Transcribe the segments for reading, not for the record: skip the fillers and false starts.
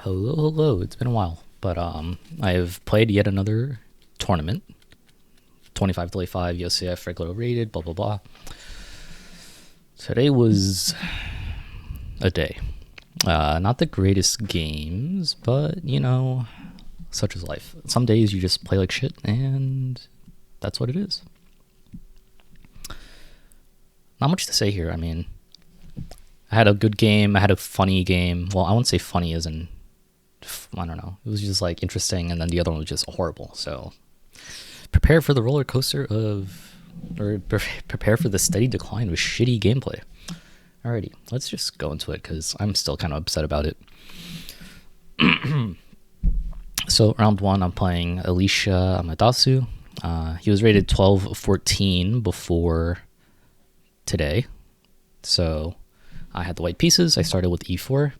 Hello, hello. It's been a while, but I've played yet another tournament. 25-5 USCF regular rated. Blah blah blah. Today was a day. Not the greatest games, but such is life. Some days you just play like shit, and that's what it is. Not much to say here. I mean, I had a good game. I had a funny game. Well, I wouldn't say funny as in, I don't know. It was just like interesting, and then the other one was just horrible. So prepare for the roller coaster prepare for the steady decline of shitty gameplay. Alrighty, let's just go into it because I'm still kind of upset about it. So round one, I'm playing Alicia Amadasu. He was rated 12-14 before today. So I had the white pieces. I started with e4,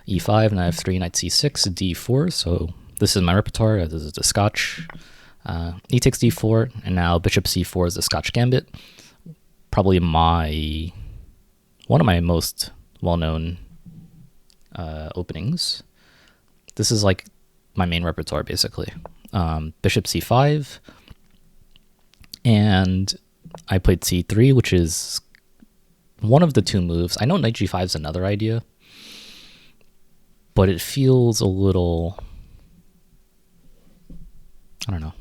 e5, and I have 3 knight c6, d4. So this is my repertoire. This is the Scotch. E takes d4, and now bishop c4 is the Scotch gambit. Probably one of my most well-known openings. This is like my main repertoire, basically. Bishop c5, and I played c3, which is one of the two moves. I know knight g5 is another idea, but it feels a little, I don't know.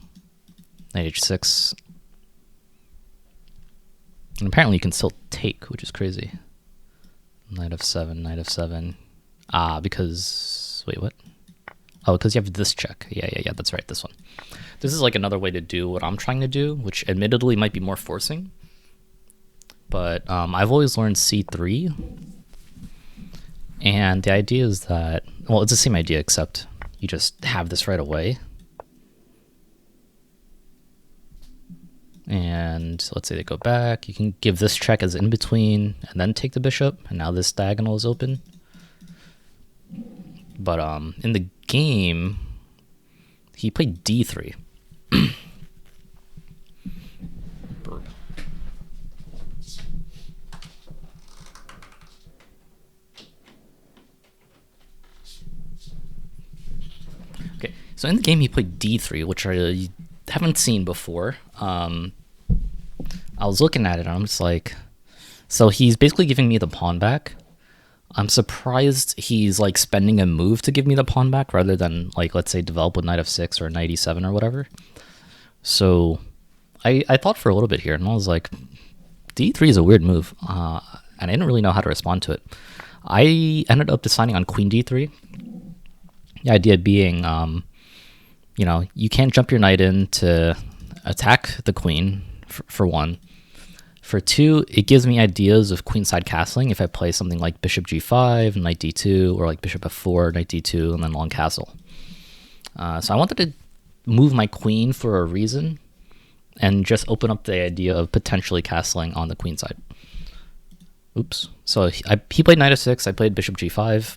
Knight h6. And apparently you can still take, which is crazy. Knight f7, knight f7. Because, wait, what? Oh, because you have this check. Yeah, that's right, this one. This is like another way to do what I'm trying to do, which admittedly might be more forcing. But I've always learned c3. And the idea is that, well, it's the same idea, except you just have this right away. And let's say they go back. You can give this check as in between and then take the bishop. And now this diagonal is open. But in the game, he played d3. Okay, so in the game he played d3, which I haven't seen before. I was looking at it and I'm just like, so he's basically giving me the pawn back. I'm surprised he's like spending a move to give me the pawn back rather than like, let's say, develop with knight f6 or knight e7 or whatever. So I thought for a little bit here and I was like, d3 is a weird move. And I didn't really know how to respond to it. I ended up deciding on queen d3. The idea being, you can't jump your knight in to attack the queen, for one. For two, it gives me ideas of queenside castling if I play something like bishop g5, knight d2, or like bishop f4, knight d2, and then long castle. So I wanted to move my queen for a reason and just open up the idea of potentially castling on the queenside. Oops. So he played knight f6, I played bishop g5.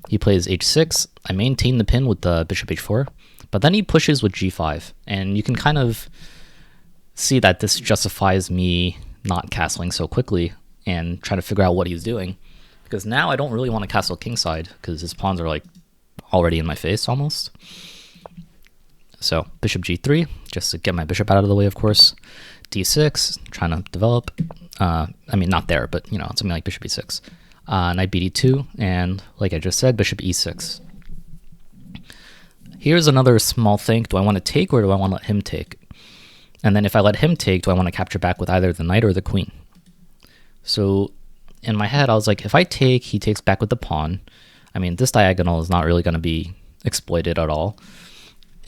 He plays h6. I maintain the pin with the bishop h4, but then he pushes with g5, and you can kind of see that this justifies me not castling so quickly and trying to figure out what he's doing, because now I don't really want to castle kingside because his pawns are like already in my face almost. So bishop g3, just to get my bishop out of the way, of course. d6, trying to develop. I mean, not there, but something like bishop e6. Knight bd2, and like I just said, bishop e6. Here's another small thing. Do I want to take or do I want to let him take? And then if I let him take, do I want to capture back with either the knight or the queen? So in my head, I was like, if I take, he takes back with the pawn. I mean, this diagonal is not really going to be exploited at all.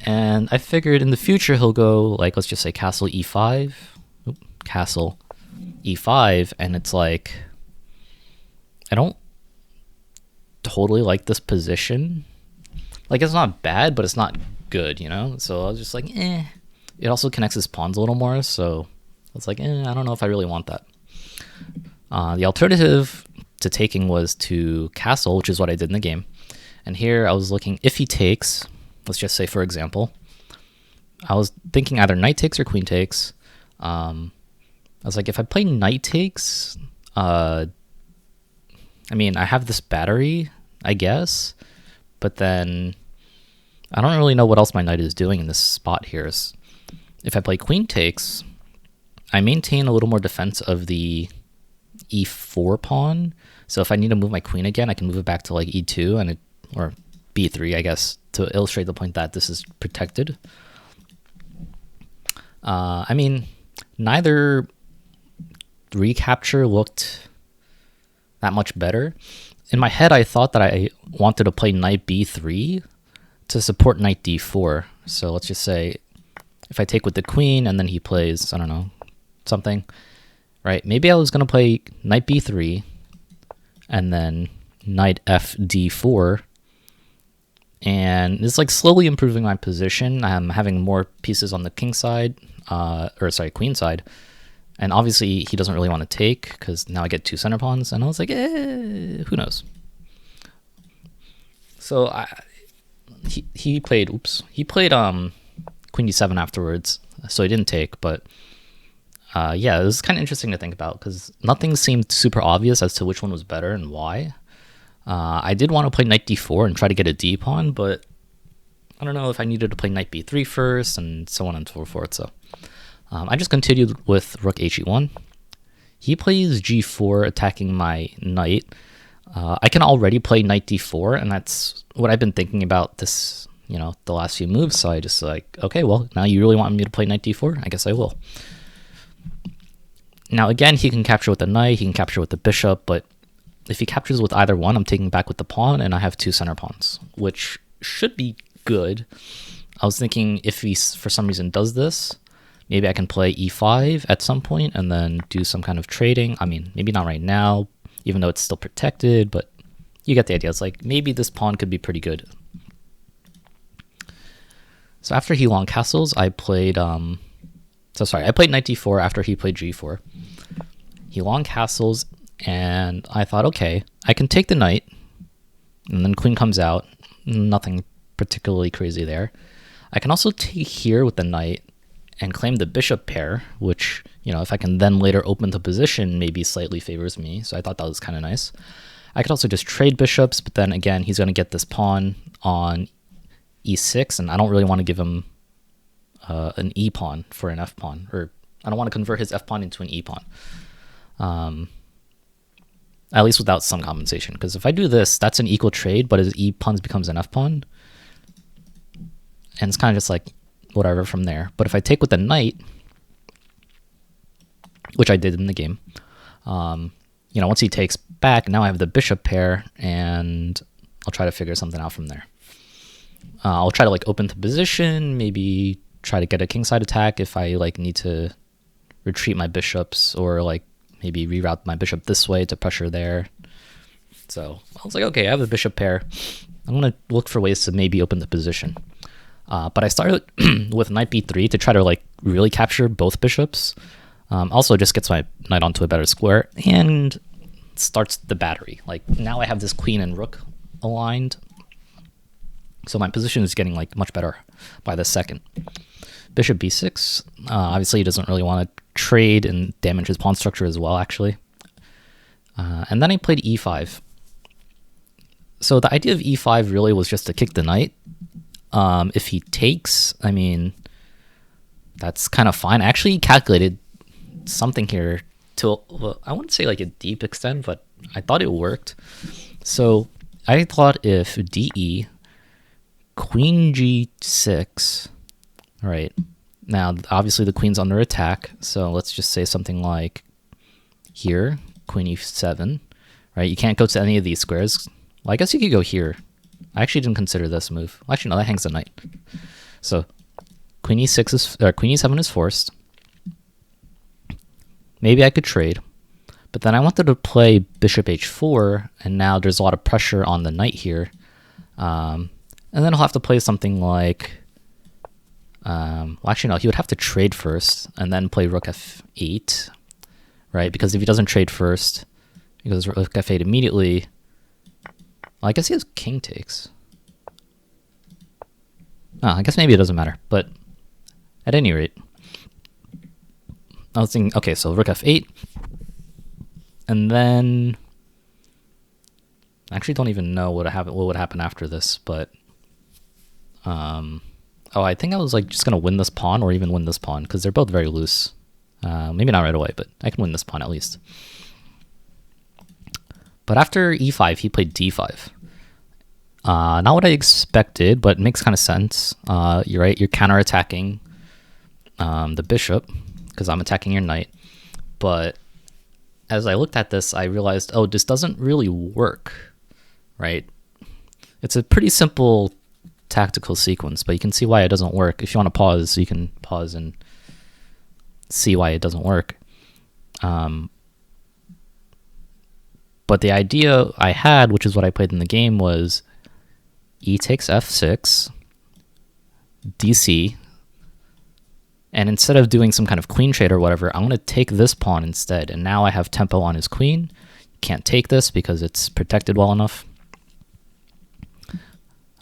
And I figured in the future, he'll go, like, let's just say castle e5, castle e5, and it's like, I don't totally like this position. Like, it's not bad, but it's not good, So I was just like, eh. It also connects his pawns a little more, so it's like, I don't know if I really want that. The alternative to taking was to castle, which is what I did in the game. And here I was looking, if he takes, let's just say, for example, I was thinking either knight takes or queen takes. I was like, if I play knight takes, I mean, I have this battery, I guess, but then I don't really know what else my knight is doing in this spot here. If I play queen takes, I maintain a little more defense of the e4 pawn. So if I need to move my queen again, I can move it back to like e2 or b3, I guess, to illustrate the point that this is protected. I mean, neither recapture looked that much better. In my head, I thought that I wanted to play knight b3 to support knight d4. So let's just say if I take with the queen and then he plays, I don't know, something, right? Maybe I was going to play knight b3 and then knight f d4. And it's like slowly improving my position. I'm having more pieces on the king side, queen side. And obviously he doesn't really want to take because now I get 2 center pawns. And I was like, who knows? So he played queen d7 afterwards. So he didn't take, but yeah, it was kind of interesting to think about because nothing seemed super obvious as to which one was better and why. I did want to play knight d4 and try to get a d pawn, but I don't know if I needed to play knight b3 first and so on and so forth. So I just continued with rook he1. He plays g4, attacking my knight. I can already play knight d4, and that's what I've been thinking about this, the last few moves. So I just like, okay, well, now you really want me to play knight d4? I guess I will. Now again, he can capture with the knight, he can capture with the bishop, but if he captures with either one, I'm taking back with the pawn, and I have 2 center pawns, which should be good. I was thinking if he, for some reason, does this, maybe I can play e5 at some point and then do some kind of trading. I mean, maybe not right now, even though it's still protected, but you get the idea. It's like maybe this pawn could be pretty good. So after he long castles, I played knight d4 after he played g4. He long castles, and I thought, okay, I can take the knight, and then queen comes out. Nothing particularly crazy there. I can also take here with the knight and claim the bishop pair, which, if I can then later open the position, maybe slightly favors me. So I thought that was kind of nice. I could also just trade bishops, but then again, he's going to get this pawn on e6, and I don't really want to give him an e pawn for an f pawn, or I don't want to convert his f pawn into an e pawn. At least without some compensation, because if I do this, that's an equal trade, but his e pawn becomes an f pawn, and it's kind of just like whatever from there. But if I take with the knight, which I did in the game, once he takes back, now I have the bishop pair, and I'll try to figure something out from there. I'll try to open the position, maybe try to get a kingside attack if I need to retreat my bishops, or maybe reroute my bishop this way to pressure there. So I was like, okay, I have a bishop pair. I'm going to look for ways to maybe open the position. But I started with knight b3 to try to really capture both bishops. Also just gets my knight onto a better square and starts the battery. Now I have this queen and rook aligned. So my position is getting much better by the second. Bishop b6. Obviously he doesn't really want to trade and damage his pawn structure as well, actually. And then I played e5. So the idea of e5 really was just to kick the knight. If he takes, I mean, that's kind of fine. I actually calculated something here to, well, I wouldn't say a deep extent, but I thought it worked. So I thought if DE, queen g6, all right, now obviously the queen's under attack, so let's just say something like here, queen e7, right? You can't go to any of these squares. Well, I guess you could go here. I actually didn't consider this move. Actually, no, that hangs the knight. So queen e6 is, or queen e7 is forced. Maybe I could trade, but then I wanted to play bishop h4, and now there's a lot of pressure on the knight here. And then I'll have to play something like, well, actually no, he would have to trade first and then play rook f8, right? Because if he doesn't trade first, he goes rook f8 immediately. Well, I guess he has king takes. Oh, I guess maybe it doesn't matter, but at any rate, I was thinking, okay, so rook f8, and then I actually don't even know what would happen after this, but oh, I think I was like just gonna win this pawn or even win this pawn because they're both very loose. Maybe not right away, but I can win this pawn at least. But after e5, he played d5. Not what I expected, but it makes kind of sense. You're right, you're counterattacking the bishop because I'm attacking your knight. But as I looked at this, I realized, oh, this doesn't really work, right? It's a pretty simple tactical sequence, but you can see why it doesn't work. If you want to pause, you can pause and see why it doesn't work. But the idea I had, which is what I played in the game, was e takes f6, dc, and instead of doing some kind of queen trade or whatever, I'm going to take this pawn instead, and now I have tempo on his queen. Can't take this because it's protected well enough.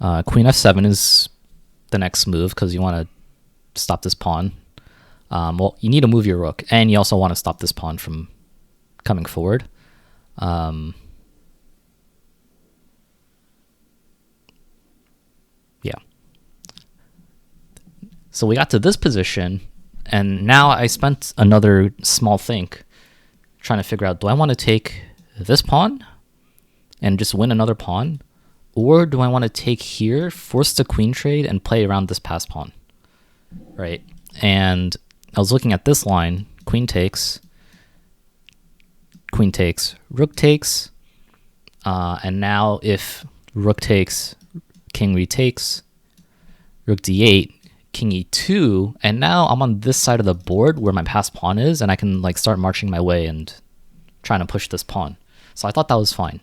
Queen f7 is the next move because you want to stop this pawn. Well, you need to move your rook, and you also want to stop this pawn from coming forward. Yeah. So we got to this position, and now I spent another small think trying to figure out, do I want to take this pawn and just win another pawn? Or do I want to take here, force the queen trade, and play around this pass pawn, right? And I was looking at this line, queen takes, rook takes, and now if rook takes, king retakes, rook d8, king e2, and now I'm on this side of the board where my pass pawn is, and I can like start marching my way and trying to push this pawn. So I thought that was fine.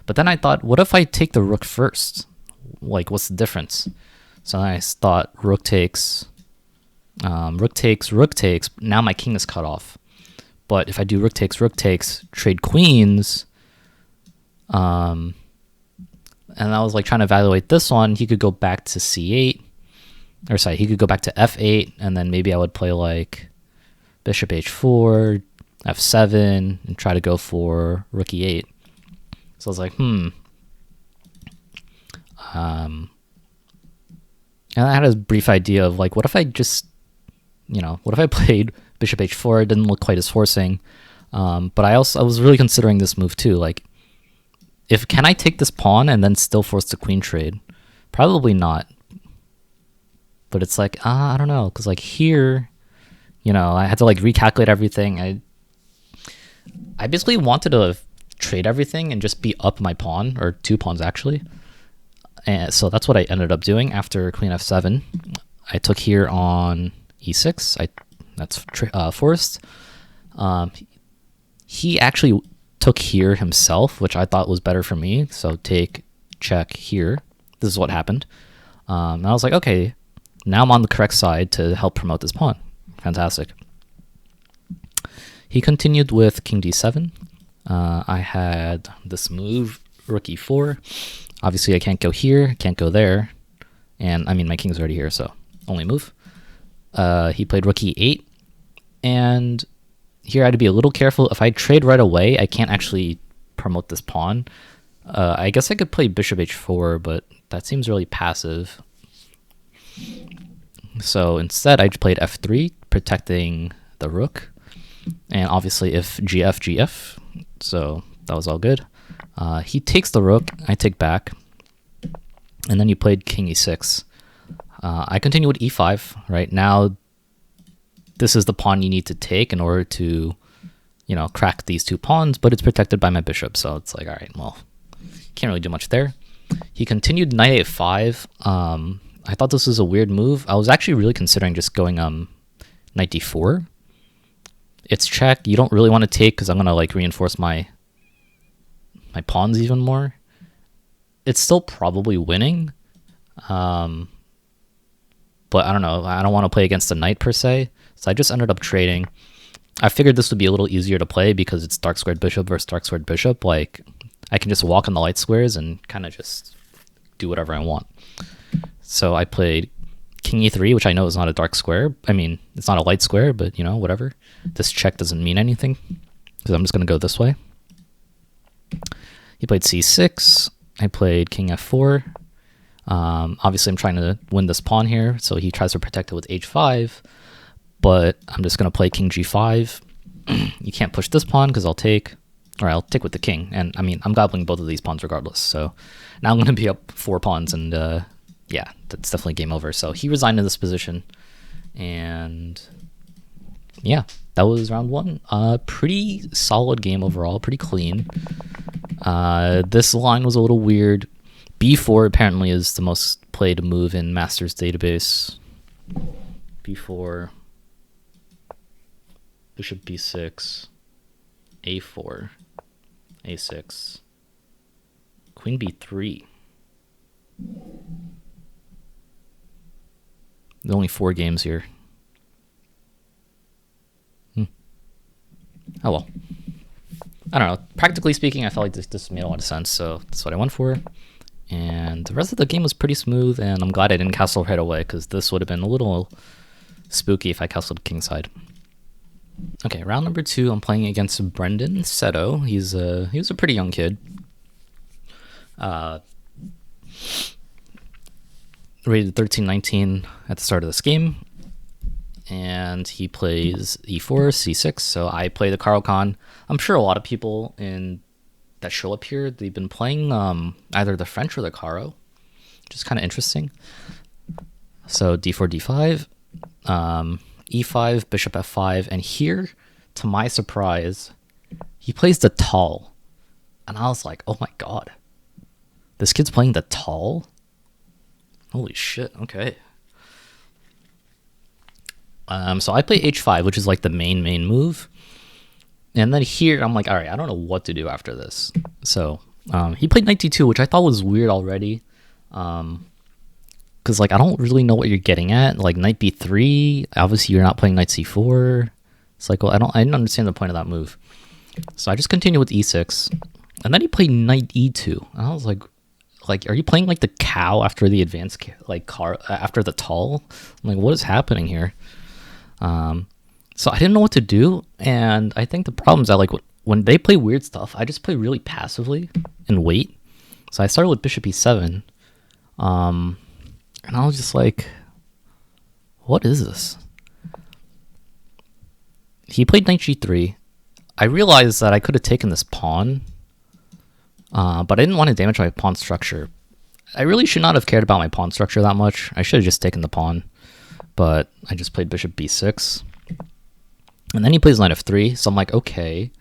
But then I thought, what if I take the rook first? Like, what's the difference? So I thought rook takes, rook takes. Now my king is cut off. But if I do rook takes, trade queens, and I was like trying to evaluate this one, he could go back to c8, or sorry, he could go back to f8, and then maybe I would play like bishop h4, f7, and try to go for rook e8. So I was like, And I had a brief idea of like, what if I just, what if I played bishop h4? It didn't look quite as forcing. But I was really considering this move too. Like, can I take this pawn and then still force the queen trade? Probably not. But it's like, I don't know. Because like here, I had to like recalculate everything. I basically wanted to trade everything and just be up my pawn, or two pawns actually. And so that's what I ended up doing after queen f7. I took here on e6. That's forced. He actually took here himself, which I thought was better for me. So take, check here. This is what happened. And I was like, okay, now I'm on the correct side to help promote this pawn. Fantastic. He continued with king d7. I had this move, rook e4. Obviously, I can't go here, can't go there. And, I mean, my king's already here, so only move. He played rook e8. And here I had to be a little careful. If I trade right away, I can't actually promote this pawn. I guess I could play bishop h4, but that seems really passive. So instead, I just played f3, protecting the rook. And obviously, if gf, so that was all good. He takes the rook, I take back, and then he played king e6. I continue with e5, right? Now, this is the pawn you need to take in order to, crack these two pawns, but it's protected by my bishop, so it's like, all right, well, can't really do much there. He continued knight a5. I thought this was a weird move. I was actually really considering just going knight d4. It's check. You don't really want to take because I'm going to like reinforce my pawns even more. It's still probably winning. But I don't know. I don't want to play against the knight per se. So I just ended up trading. I figured this would be a little easier to play because it's dark squared bishop versus dark squared bishop. Like, I can just walk on the light squares and kind of just do whatever I want. So I played king e3, which I know is not a dark square. I mean, it's not a light square, but whatever. This check doesn't mean anything because I'm just going to go this way. He played c6. I played king f4. Obviously, I'm trying to win this pawn here, so he tries to protect it with h5, but I'm just going to play king g5. You can't push this pawn because I'll take with the king, and I mean, I'm gobbling both of these pawns regardless, so now I'm going to be up 4 pawns, and yeah, that's definitely game over. So he resigned in this position, and yeah, that was round 1. Pretty solid game overall, pretty clean. This line was a little weird. b4 apparently is the most played move in Masters database. b4, bishop b6, a4, a6, queen b3. There's only 4 games here. Oh well. I don't know. Practically speaking, I felt like this made a lot of sense, so that's what I went for. And the rest of the game was pretty smooth, and I'm glad I didn't castle right away, because this would have been a little spooky if I castled kingside. Okay, round number 2, I'm playing against Brendan Seto. He was a pretty young kid. Rated 13-19 at the start of this game. And he plays e4, c6, so I play the Caro-Kann. I'm sure a lot of people that show up here, they've been playing either the French or the Caro, which is kind of interesting. So d4, d5, e5, bishop f5, and here, to my surprise, he plays the tall. And I was like, oh my god, this kid's playing the tall? Holy shit, okay. So I play h5, which is like the main move. And then here, I'm like, all right, I don't know what to do after this. So he played knight d2, which I thought was weird already. Because like, I don't really know what you're getting at. Like knight b3, obviously you're not playing knight c4. It's like, well, I didn't understand the point of that move. So I just continued with e6. And then he played knight e2. And I was like, are you playing like the cow after the advanced, like after the tall? I'm like, what is happening here? So I didn't know what to do, and I think the problem is that like when they play weird stuff, I just play really passively and wait. So I started with bishop e7, and I was just like, what is this? He played knight g3. I realized that I could have taken this pawn, but I didn't want to damage my pawn structure. I really should not have cared about my pawn structure that much. I should have just taken the pawn, but I just played bishop b6. And then he plays knight f3, so I'm like, okay,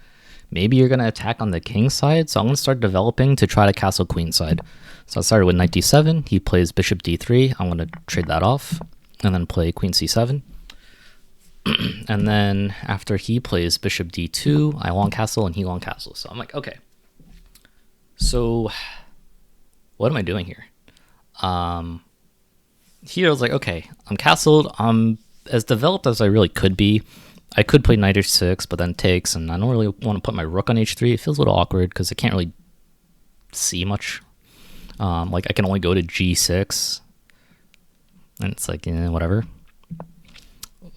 maybe you're going to attack on the king side, so I'm going to start developing to try to castle queen side. So I started with knight d7, he plays bishop d3, I'm going to trade that off, and then play queen c7. And then after he plays bishop d2, I long castle and he long castle. So I'm like, okay, so what am I doing here? Here I was like, okay, I'm castled, I'm as developed as I really could be. I could play knight h6, but then takes, and I don't really want to put my rook on h3. It feels a little awkward because I can't really see much. Like I can only go to g6, and it's like, whatever.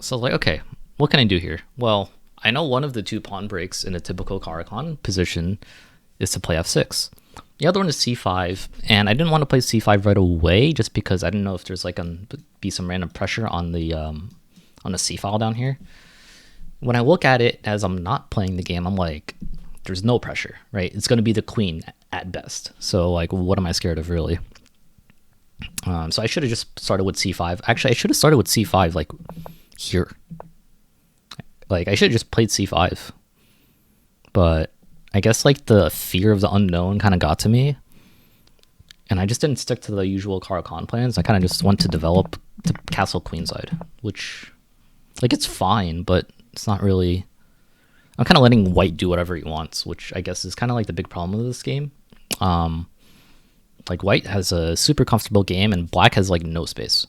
So I was like, okay, what can I do here? Well, I know one of the 2 pawn breaks in a typical Caro-Kann position is to play f6. The other one is c5, and I didn't want to play c5 right away just because I didn't know if there's like be some random pressure on the c file down here. When I look at it as I'm not playing the game, I'm like, there's no pressure, right? It's going to be the queen at best. So like, what am I scared of really? So I should have just started with c5. Actually, I should have started with c5 like here. Like I should have just played c5. But I guess like the fear of the unknown kind of got to me. And I just didn't stick to the usual Caro-Kann plans. I kind of just went to develop to castle queenside, which like it's fine, but it's not really. I'm kind of letting white do whatever he wants, which I guess is kind of like the big problem with this game. Like white has a super comfortable game and black has like no space.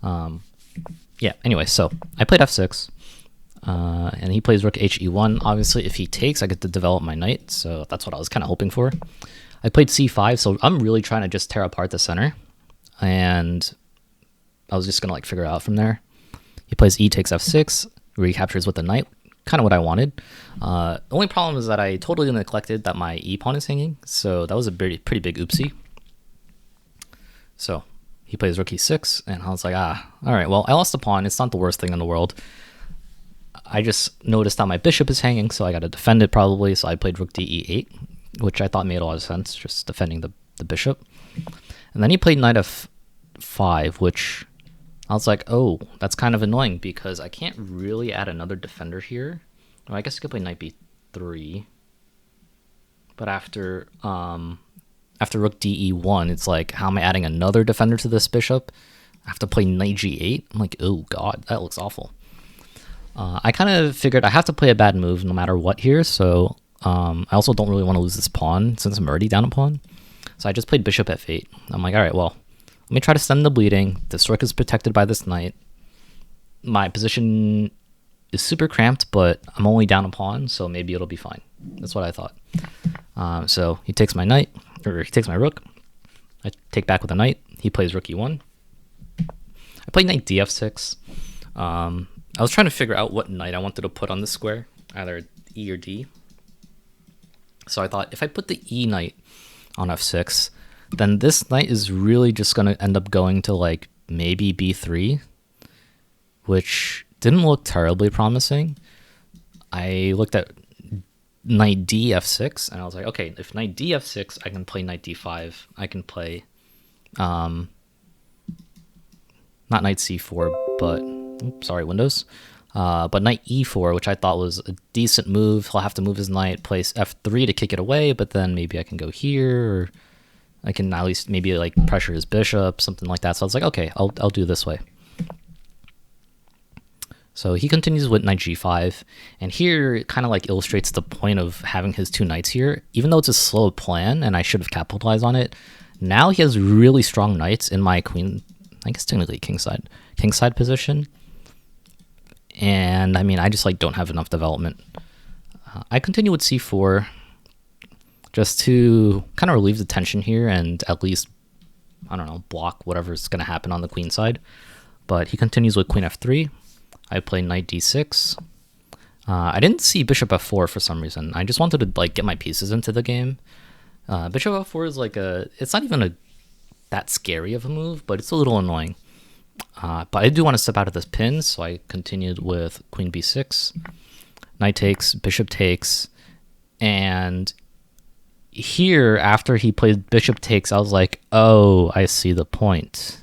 Yeah, anyway, so I played f6, and he plays rook he1. Obviously, if he takes, I get to develop my knight, so that's what I was kind of hoping for. I played c5, so I'm really trying to just tear apart the center, and I was just going to like figure it out from there. He plays e takes f6, recaptures with the knight, kind of what I wanted. The only problem is that I totally neglected that my e pawn is hanging, so that was a pretty big oopsie. So he plays rook e6, and I was like, all right, well, I lost the pawn. It's not the worst thing in the world. I just noticed that my bishop is hanging, so I got to defend it probably. So I played rook d e8, which I thought made a lot of sense, just defending the bishop. And then he played knight f5, which I was like, oh, that's kind of annoying because I can't really add another defender here. Well, I guess I could play knight b3. But after rook de1, it's like, how am I adding another defender to this bishop? I have to play knight g8. I'm like, oh god, that looks awful. I kind of figured I have to play a bad move no matter what here, so I also don't really want to lose this pawn since I'm already down a pawn. So I just played bishop f8. I'm like, all right, well, let me try to stem the bleeding. This rook is protected by this knight. My position is super cramped, but I'm only down a pawn, so maybe it'll be fine. That's what I thought. So he takes my knight, or he takes my rook. I take back with a knight. He plays rook e1. I played knight df6. I was trying to figure out what knight I wanted to put on this square, either e or d. So I thought if I put the e knight on f6, then this knight is really just going to end up going to like maybe b3, which didn't look terribly promising. I looked at knight d f6, and I was like, okay, if knight d f6, I can play knight d5. I can play, not knight c4, but, oops, sorry, Windows. But knight e4, which I thought was a decent move. He'll have to move his knight, place f3 to kick it away, but then maybe I can go here, or I can at least maybe like pressure his bishop, something like that. So I was like, okay, I'll do this way. So he continues with knight g5, and here it kind of like illustrates the point of having his two knights here. Even though it's a slow plan, and I should have capitalized on it, now he has really strong knights in my queen, I guess technically kingside position. And I mean, I just like don't have enough development. I continue with c4 just to kind of relieve the tension here and at least, I don't know, block whatever's going to happen on the queen side. But he continues with queen f3. I play knight d6. I didn't see bishop f4 for some reason. I just wanted to like get my pieces into the game. Bishop f4 is like it's not even that scary of a move, but it's a little annoying. But I do want to step out of this pin, so I continued with queen b6. Knight takes, bishop takes, and here, after he played bishop takes, I was like, oh, I see the point.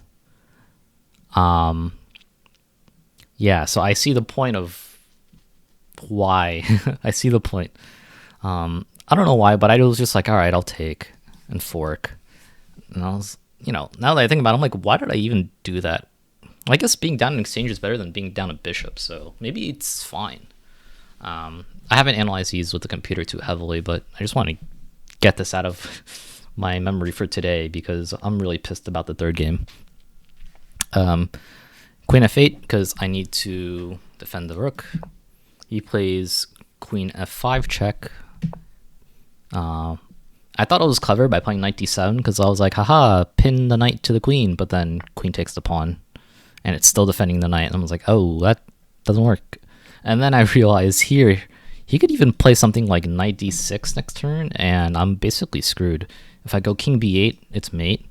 Yeah, so I see the point of why. I see the point. I don't know why, but I was just like, all right, I'll take and fork. And I was, now that I think about it, I'm like, why did I even do that? I guess being down in exchange is better than being down a bishop, so maybe it's fine. I haven't analyzed these with the computer too heavily, but I just want to get this out of my memory for today because I'm really pissed about the third game. Queen f8, because I need to defend the rook. He plays queen f5 check. I thought it was clever by playing knight d7 because I was like, haha, pin the knight to the queen, but then queen takes the pawn. And it's still defending the knight. And I was like, oh, that doesn't work. And then I realized here, he could even play something like knight d6 next turn, and I'm basically screwed. If I go king b8, it's mate.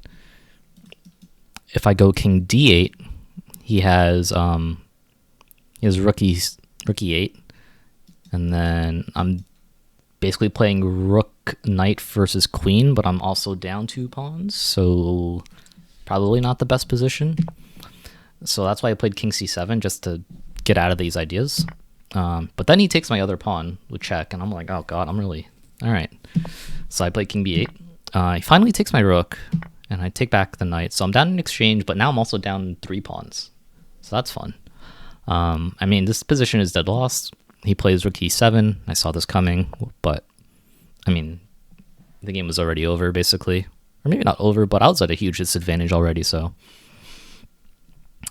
If I go king d8, he has rook e8. And then I'm basically playing rook knight versus queen, but I'm also down 2 pawns, so probably not the best position. So that's why I played king c7, just to get out of these ideas. But then he takes my other pawn with check, and I'm like, oh god, I'm really... Alright. So I played king b8. He finally takes my rook, and I take back the knight. So I'm down in exchange, but now I'm also down 3 pawns. So that's fun. I mean, this position is dead lost. He plays rook e7. I saw this coming, but, I mean, the game was already over, basically. Or maybe not over, but I was at a huge disadvantage already, so...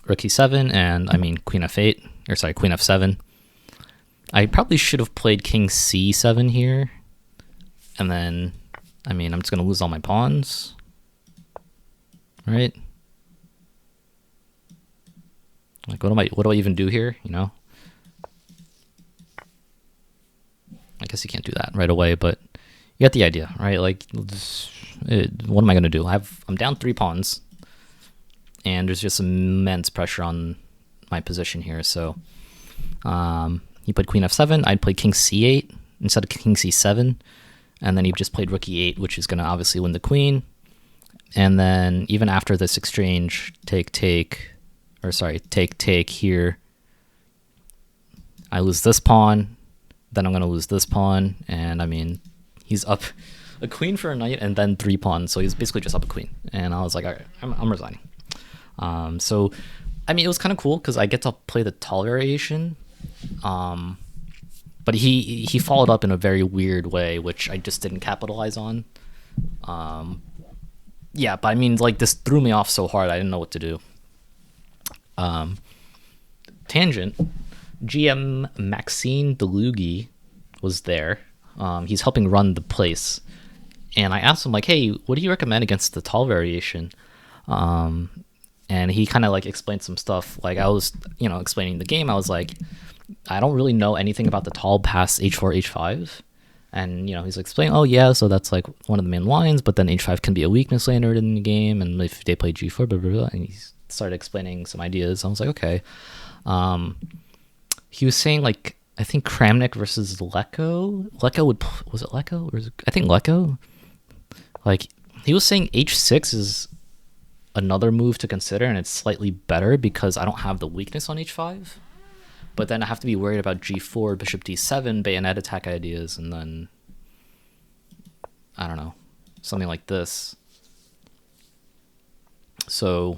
Rook e7, and I mean queen f8, or sorry, queen f7. I probably should have played king c7 here, and then, I mean, I'm just gonna lose all my pawns, right? Like, what do I even do here? guess you can't do that right away, but you get the idea, right? Like, what am I going to do? I'm down 3 pawns, and there's just immense pressure on my position here. So he played queen f7. I'd play king c8 instead of king c7, and then he just played rook e8, which is going to obviously win the queen. And then even after this exchange, take here, I lose this pawn, then I'm going to lose this pawn, and I mean, he's up a queen for a knight and then 3 pawns, so he's basically just up a queen. And I was like, all right, I'm resigning. So, I mean, it was kind of cool because I get to play the tall variation, but he followed up in a very weird way, which I just didn't capitalize on. Yeah, but I mean, like, this threw me off so hard, I didn't know what to do. Tangent, GM Maxine Delugi was there. He's helping run the place. And I asked him, like, hey, what do you recommend against the tall variation? And he kind of, like, explained some stuff. Like, I was, explaining the game. I was like, I don't really know anything about the tall past h4, h5. And, he's like, explaining, oh, yeah, so that's, like, one of the main lines, but then h5 can be a weakness later in the game, and if they play g4, blah, blah, blah, and he started explaining some ideas. I was like, okay. He was saying, like, I think Kramnik versus Lecco. Was it Lecco? I think Lecco. Like, he was saying h6 is another move to consider, and it's slightly better because I don't have the weakness on h5. But then I have to be worried about g4, bishop d7, bayonet attack ideas, and then, I don't know, something like this. So,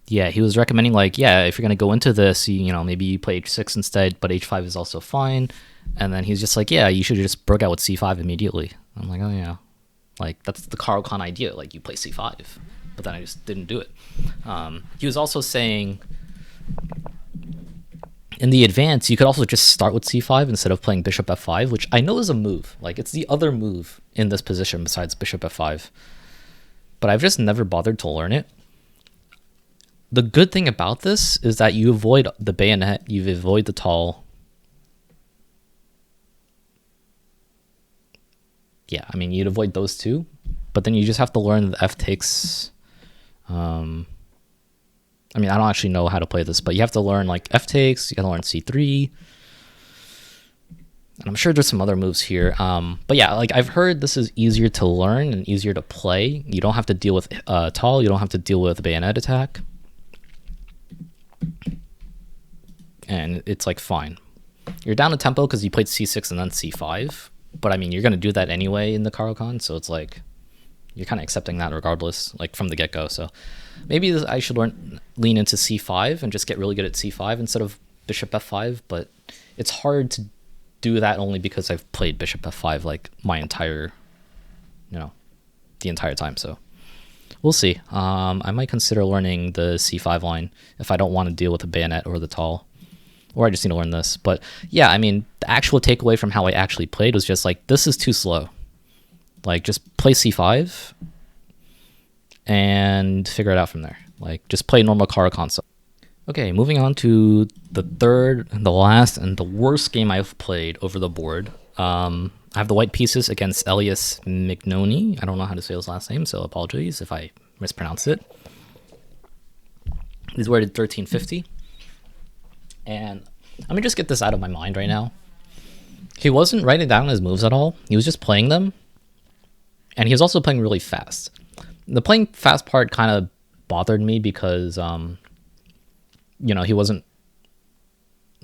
yeah, he was recommending, like, yeah, if you're going to go into this, maybe you play h6 instead, but h5 is also fine. And then he's just like, yeah, you should just broke out with c5 immediately. I'm like, oh, yeah. Like, that's the Carl Khan idea. Like, you play c5. But then I just didn't do it. He was also saying, in the advance, you could also just start with c5 instead of playing bishop f5, which I know is a move. Like, it's the other move in this position besides bishop f5. But I've just never bothered to learn it. The good thing about this is that you avoid the bayonet, you avoid the tall. Yeah, I mean, you'd avoid those two, but then you just have to learn the f takes. I mean, I don't actually know how to play this, but you have to learn, like, f takes, you gotta learn c3. And I'm sure there's some other moves here. But yeah, like, I've heard this is easier to learn and easier to play. You don't have to deal with tall, you don't have to deal with bayonet attack. And it's, like, fine. You're down a tempo because you played c6 and then c5. But, I mean, you're going to do that anyway in the Caro-Kann, so it's, like, you're kind of accepting that regardless, like, from the get-go. So maybe I should lean into c5 and just get really good at c5 instead of bishop f5. But it's hard to do that only because I've played bishop f5, like, my entire, the entire time. So we'll see. I might consider learning the c5 line if I don't want to deal with the bayonet or the tall. Or I just need to learn this. But yeah, I mean, the actual takeaway from how I actually played was just like, this is too slow. Like, just play c5 and figure it out from there. Like, just play normal Caro-Kann. Okay, moving on to the third, and the last, and the worst game I've played over the board. I have the white pieces against Elias Mignoni. I don't know how to say his last name, so apologies if I mispronounce it. He's rated 1350. And let me just get this out of my mind right now. He wasn't writing down his moves at all. He was just playing them. And he was also playing really fast. The playing fast part kind of bothered me because, he wasn't...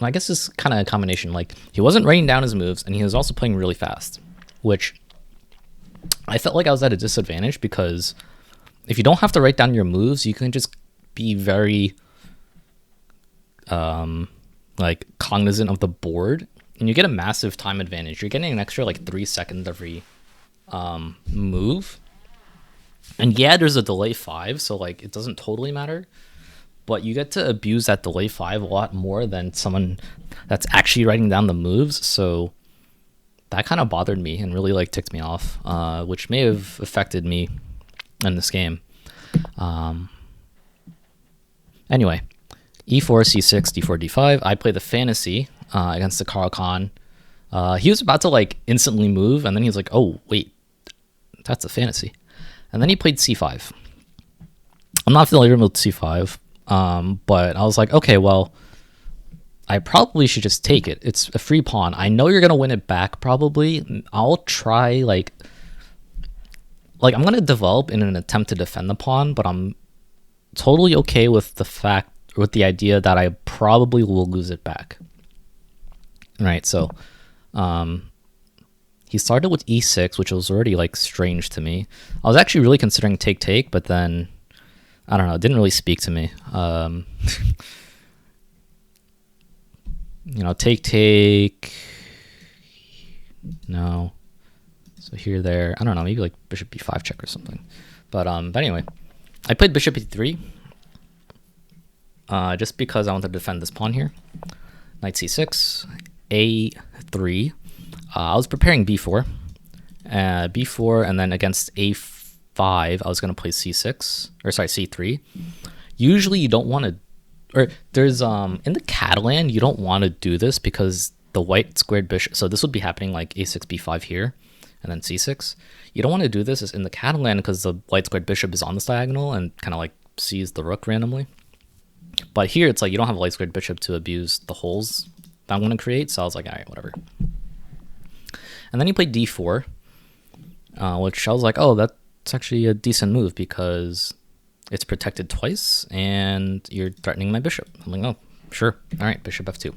I guess it's kind of a combination. Like, he wasn't writing down his moves, and he was also playing really fast. Which I felt like I was at a disadvantage because if you don't have to write down your moves, you can just be very... like, cognizant of the board, and you get a massive time advantage. You're getting an extra, like, 3 seconds every move. And yeah, there's a delay 5, so, like, it doesn't totally matter, but you get to abuse that delay 5 a lot more than someone that's actually writing down the moves. So that kind of bothered me and really, like, ticked me off, which may have affected me in this game. Anyway, e4, c6, d4, d5. I play the fantasy. against the Carl Khan. He was about to like instantly move, and then he was like, oh wait, that's a fantasy. And then he played c5. I'm not familiar with c5, but I was like, okay, well, I probably should just take it. It's a free pawn. I know you're gonna win it back probably. I'll try like I'm gonna develop in an attempt to defend the pawn, but I'm totally okay with the idea that I probably will lose it back. Right, so he started with e6, which was already like strange to me. I was actually really considering take, but then I don't know, it didn't really speak to me. You know, take. No. So here, there. I don't know, maybe like bishop b5 check or something. But anyway, I played bishop e3. Just because I want to defend this pawn here. Knight c6, a3. I was preparing b4. b4, and then against a5, I was going to play c6, or sorry, c3. Usually you don't want to, or there's, in the Catalan, you don't want to do this because the white squared bishop, so this would be happening like a6, b5 here, and then c6. You don't want to do this in the Catalan because the white squared bishop is on this diagonal and kind of like sees the rook randomly. But here, it's like you don't have a light squared bishop to abuse the holes that I'm going to create, so I was like, all right, whatever. And then he played d4, which I was like, oh, that's actually a decent move because it's protected twice, and you're threatening my bishop. I'm like, oh, sure. All right, bishop f2.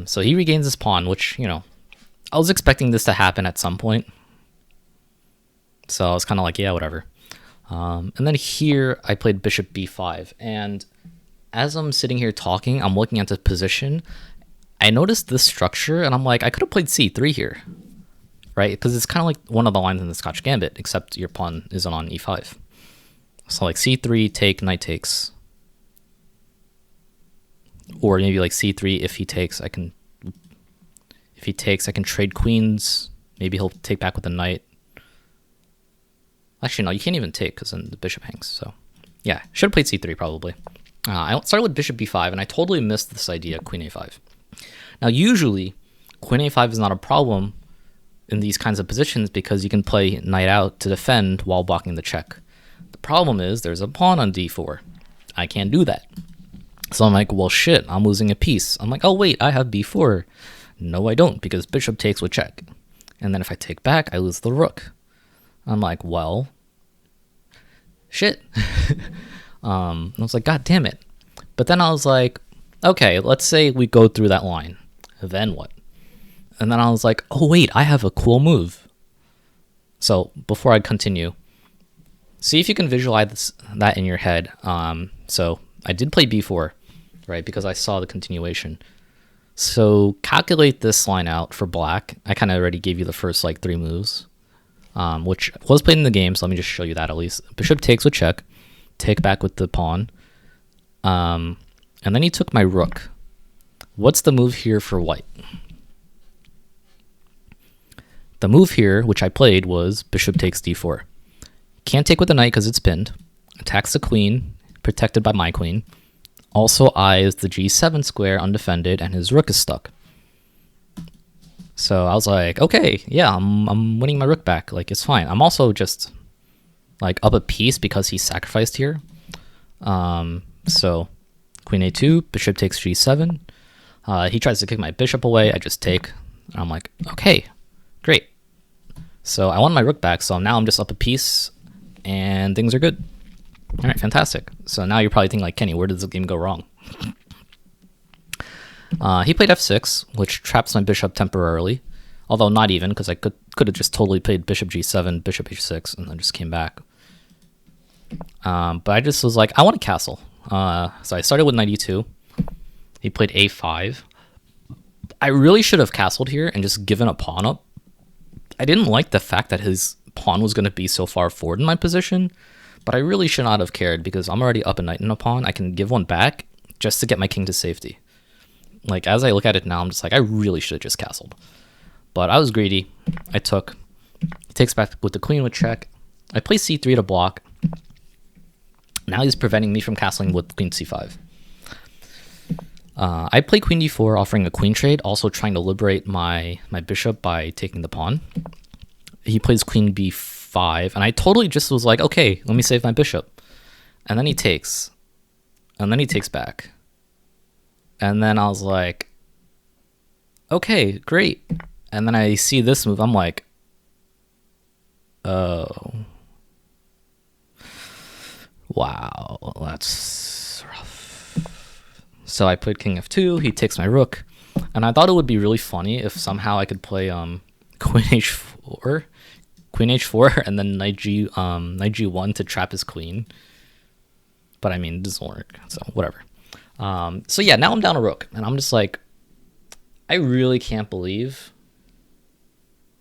So he regains his pawn, which, you know, I was expecting this to happen at some point. So I was kind of like, yeah, whatever. And then here I played bishop b5, and as I'm sitting here talking, I'm looking at the position. I noticed this structure, and I'm like, I could have played c3 here, right? Because it's kind of like one of the lines in the Scotch Gambit, except your pawn isn't on e5. So like c3, take, knight takes, or maybe like c3 if he takes, I can. If he takes, I can trade queens. Maybe he'll take back with a knight. Actually, no, you can't even take because then the bishop hangs. So, yeah, should have played c3 probably. I started with bishop b5, and I totally missed this idea, queen a5. Now, usually, queen a5 is not a problem in these kinds of positions because you can play knight out to defend while blocking the check. The problem is there's a pawn on d4. I can't do that. So I'm like, well, shit, I'm losing a piece. I'm like, oh, wait, I have b4. No, I don't, because bishop takes with check. And then if I take back, I lose the rook. I'm like, well, shit. I was like, God damn it. But then I was like, okay, let's say we go through that line. Then what? And then I was like, oh, wait, I have a cool move. So before I continue, see if you can visualize that in your head. So I did play b4, right, because I saw the continuation. So calculate this line out for black. I kind of already gave you the first like 3 moves, which was played in the game. So let me just show you that at least. Bishop takes with check, take back with the pawn, and then he took my rook. What's the move here for white? The move here, which I played, was bishop takes d4. Can't take with the knight because it's pinned. Attacks the queen, protected by my queen. Also eyes the g7 square undefended, and his rook is stuck. So I was like, okay, yeah, I'm winning my rook back. Like, it's fine. I'm also just like up a piece because he sacrificed here. So queen a2, bishop takes g7. He tries to kick my bishop away. I just take. And I'm like, okay, great. So I won my rook back. So now I'm just up a piece, and things are good. All right, fantastic. So now you're probably thinking like, Kenny, where did the game go wrong? He played f6, which traps my bishop temporarily, although not even, because I could have just totally played bishop g7, bishop h6, and then just came back. But I just was like, I want a castle. So I started with knight e2. He played a5. I really should have castled here and just given a pawn up. I didn't like the fact that his pawn was going to be so far forward in my position, but I really should not have cared because I'm already up a knight and a pawn. I can give one back just to get my king to safety. Like, as I look at it now, I'm just like, I really should have just castled. But I was greedy. I took. He takes back with the queen with check. I play c3 to block. Now he's preventing me from castling with queen c5. I play queen d4, offering a queen trade, also trying to liberate my bishop by taking the pawn. He plays queen b5, and I totally just was like, okay, let me save my bishop. And then he takes. And then he takes back. And then I was like, okay, great. And then I see this move. I'm like, oh. Wow, that's rough. So I played king f2. He takes my rook. And I thought it would be really funny if somehow I could play queen h4, and then knight g1 to trap his queen. But I mean, it doesn't work, so whatever. So yeah, now I'm down a rook, and I'm just like, I really can't believe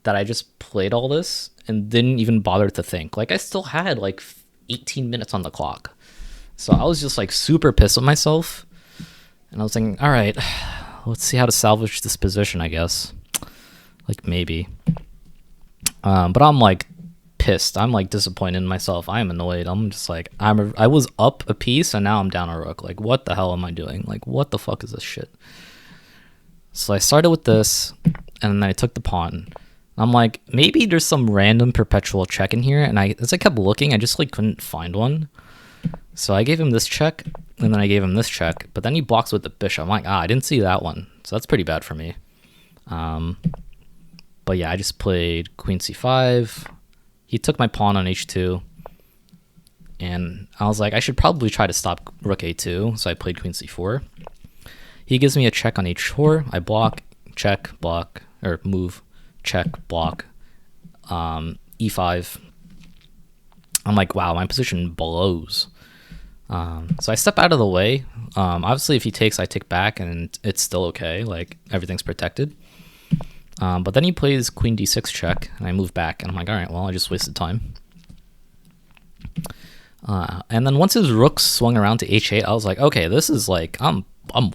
that I just played all this and didn't even bother to think. Like, I still had like 18 minutes on the clock. So I was just like super pissed with myself. And I was thinking, all right, let's see how to salvage this position, I guess. Like, maybe. But I'm like pissed. I'm like disappointed in myself. I am annoyed. I'm just like, I was up a piece and now I'm down a rook. Like, what the hell am I doing? Like, what the fuck is this shit? So I started with this, and then I took the pawn. I'm like, maybe there's some random perpetual check in here, and as I kept looking, I just like couldn't find one. So I gave him this check, and then I gave him this check, but then he blocks with the bishop. I'm like, I didn't see that one, so that's pretty bad for me. But yeah, I just played queen c5. He took my pawn on h2, and I was like, I should probably try to stop rook a2, so I played queen c4. He gives me a check on h4. I block, check, block, or move, check, block, e5. I'm like, wow, my position blows. So I step out of the way. Obviously, if he takes, I take back, and it's still okay. Like, everything's protected. But then he plays queen d6 check, and I move back, and I'm like, all right, well, I just wasted time. And then once his rook swung around to h8, I was like, okay, this is like, I'm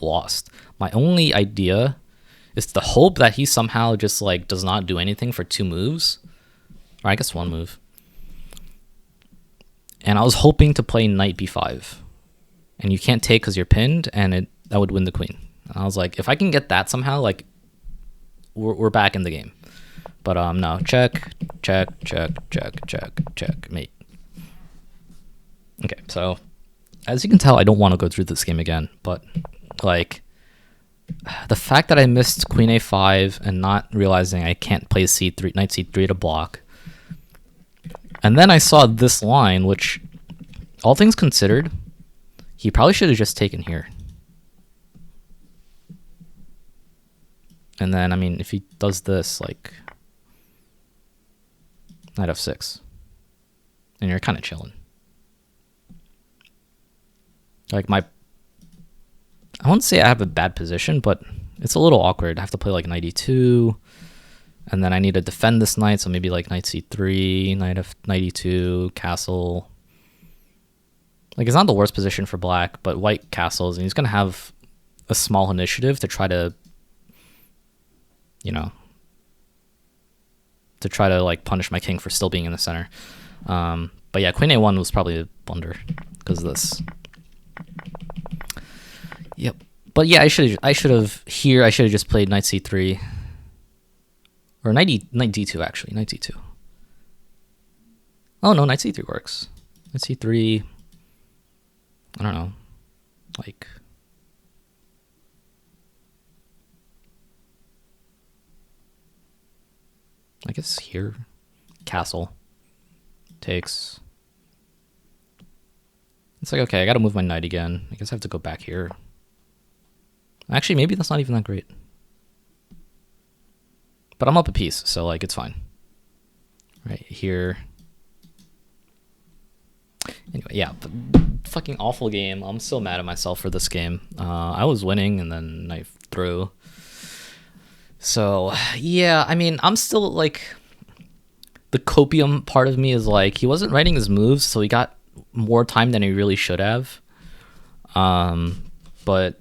lost. My only idea is to hope that he somehow just like does not do anything for 2 moves, or I guess 1 move. And I was hoping to play knight b5, and you can't take because you're pinned, and that would win the queen. And I was like, if I can get that somehow, like we're back in the game. But no, check, check, check, check, check, check, mate. Okay, so as you can tell, I don't want to go through this game again, but like the fact that I missed queen a5 and not realizing I can't play c3, knight c3 to block. And then I saw this line, which, all things considered, he probably should have just taken here. And then, I mean, if he does this, like, knight f6, and you're kind of chilling. Like, I won't say I have a bad position, but it's a little awkward. I have to play, like, knight e2, and then I need to defend this knight, so maybe, like, knight c3, knight e2, castle. Like, it's not the worst position for black, but white castles, and he's going to have a small initiative to try to, you know, to try to, like, punish my king for still being in the center. But yeah, queen a1 was probably a blunder because of this. Yep. But yeah, I should have just played knight c3. Or knight d2, actually. Knight d2. Oh, no, knight c3 works. Knight c3... I don't know. Like... I guess here. Castle. Takes... It's like, okay, I gotta move my knight again. I guess I have to go back here. Actually, maybe that's not even that great. But I'm up a piece, so, like, it's fine. Right here. Anyway, yeah, fucking awful game. I'm so mad at myself for this game. I was winning, and then I threw. So, yeah, I mean, I'm still, like... The copium part of me is, like, he wasn't writing his moves, so he got more time than he really should have. But...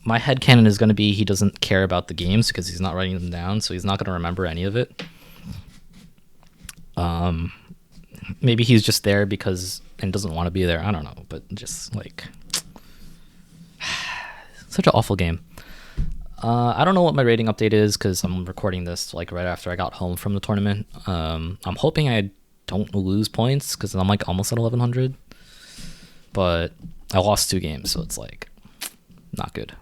my headcanon is going to be he doesn't care about the games because he's not writing them down, so he's not going to remember any of it. Maybe he's just there because and doesn't want to be there. I don't know, but just like Such an awful game. I don't know what my rating update is because I'm recording this like right after I got home from the tournament. I'm hoping I don't lose points because I'm like almost at 1100, but I lost 2 games, so it's like not good.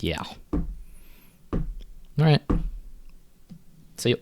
Yeah. All right. See you.